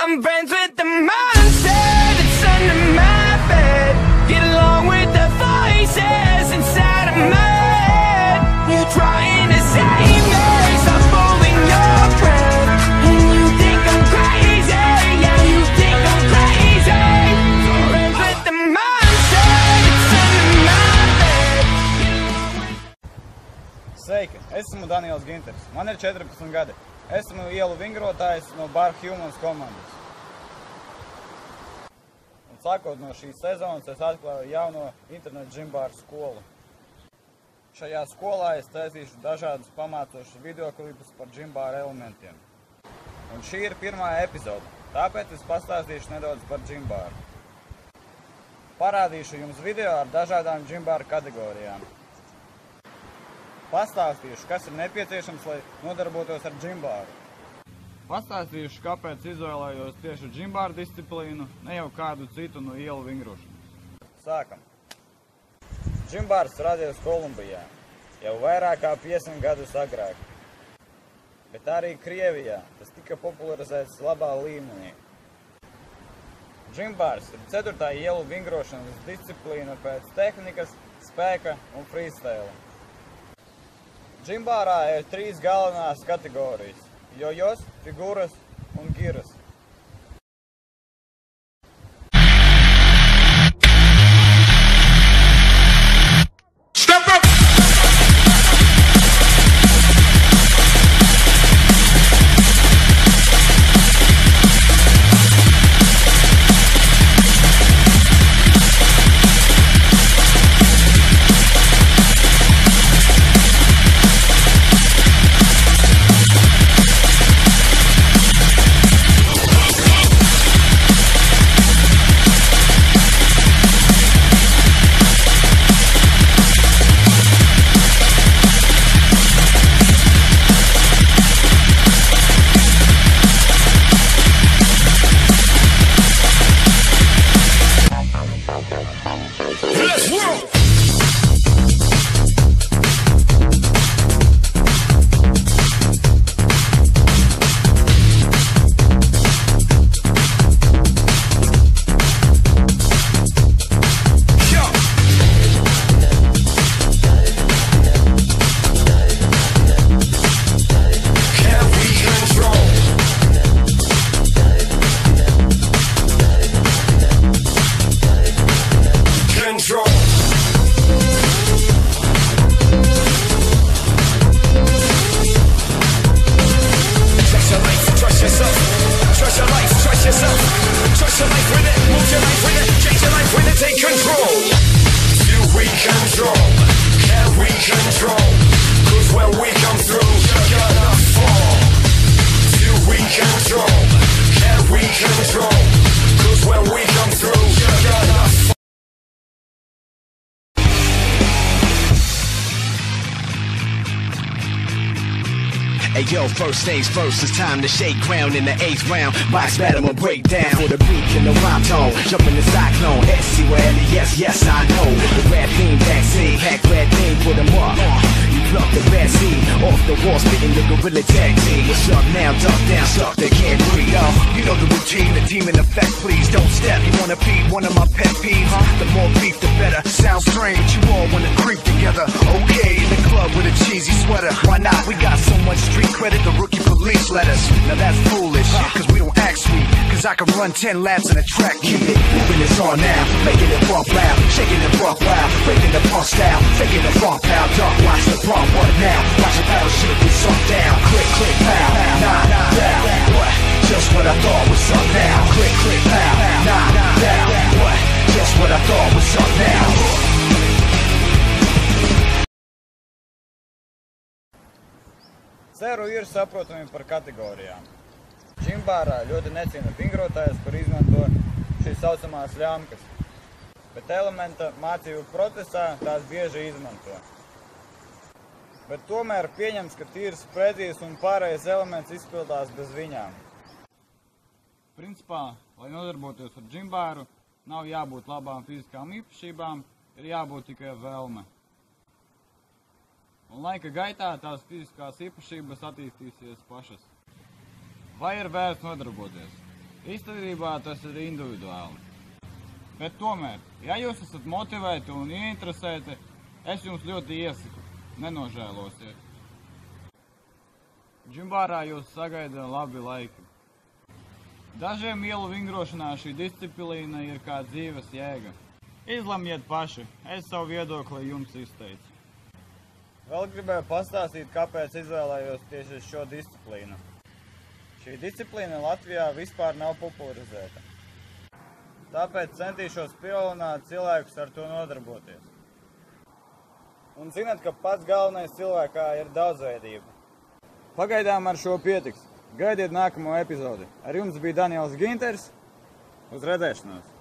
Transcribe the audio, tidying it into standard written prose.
I'm friends with the monster that's under my bed. Get along with the voices inside of my head. You're trying to save me, stop holding your breath. And you think I'm crazy, yeah, you think I'm crazy. So friends with the monster that's under my bed. Sveiki, esmu Daniels Ginteris, man ir 14 gadi. Esmu ielu vingrotājs no Bar Humans komandas. Un sākot no šīs sezonas es atklāju jauno internetu džimbāru skolu. Šajā skolā es taisīšu dažādus pamācošus videoklipus par džimbāru elementiem. Un šī ir pirmā epizode, tāpēc es pastāstīšu nedaudz par džimbāru. Parādīšu jums video ar dažādām džimbāru kategorijām. Pastāstīšu, kas ir nepieciešams, lai nodarbotos ar džimbāru. Pastāstīšu, kāpēc izvēlējos tieši džimbāru disciplīnu, ne jau kādu citu no ielu vingrošanu. Sākam. Džimbārs radies Kolumbijā, jau vairāk kā 50 gadus agrāk. Bet arī Krievijā tas tika popularizēts labā līmenī. Džimbārs ir 4. ielu vingrošanas disciplīna pēc tehnikas, spēka un freestyle. Džimbārā ir 3 galvenās kategorijas – jojos, figūras un giras. Hey yo, first things first, it's time to shake ground in the 8th round. Box battle will break down for the beat and the rhyme tone. Jump in the cyclone, S-C-O-L-E-S, yes I know. The rap team vaccine, pack red team, put them up. You pluck the bad seed off the wall, spitting the gorilla tag team. What's up now, duck down, stuck, they can't breathe. Yo, you know the routine, the demon effect, please don't step. You wanna be one of my pet peeves? The more beef, the better. Sounds strange, you all wanna creep together. Okay, in the club with a cheesy sweater. Why not? We got so much street credit, the rookie police let us. Now that's foolish, cause we don't act sweet. Cause I can run 10 laps in a track. Keep it moving, it's on now. Making it bump loud, shaking it buck loud. Breaking the punk style, faking the funk pow. Duck, watch the bump, what now? Watch the battleship get sunk down. Click, click, pow, nah, down. What? Just what I thought was up now. Click, click, pow, nah, down. What? Just what I thought was up now. Ceru ir saprotami par kategorijām. Džimbārā ļoti neciena vingrotājs, kur izmanto šīs saucamās ļamkas, bet elementa mācību procesā tās bieži izmanto. Bet tomēr pieņems, ka tīrs pretīs un pārējais elements izpildās bez viņām. Principā, lai nodarbotos ar džimbāru, nav jābūt labām fiziskām īpašībām, ir jābūt tikai vēlme. Un laika gaitā tās fiziskās īpašības attīstīsies pašas. Vai ir vērts nodarboties? Īstenībā tas ir individuāli. Bet tomēr, ja jūs esat motivēti un ieinteresēti, es jums ļoti iesaku, nenožēlosiet. Džimbārā jūs sagaida labi laiki. Dažiem ielu vingrošanā šī disciplīna ir kā dzīves jēga. Izlemjiet paši, es savu viedokli jums izteicu. Vēl gribēju pastāstīt, kāpēc izvēlējos tieši šo disciplīnu. Šī disciplīna Latvijā vispār nav popularizēta. Tāpēc centīšos pievilināt cilvēkus ar to nodarboties. Un zināt, ka pats galvenais cilvēkā ir daudzveidība. Pagaidām ar šo pietiks. Gaidiet nākamo epizodi. Ar jums bija Daniels Ginters. Uz redzēšanos!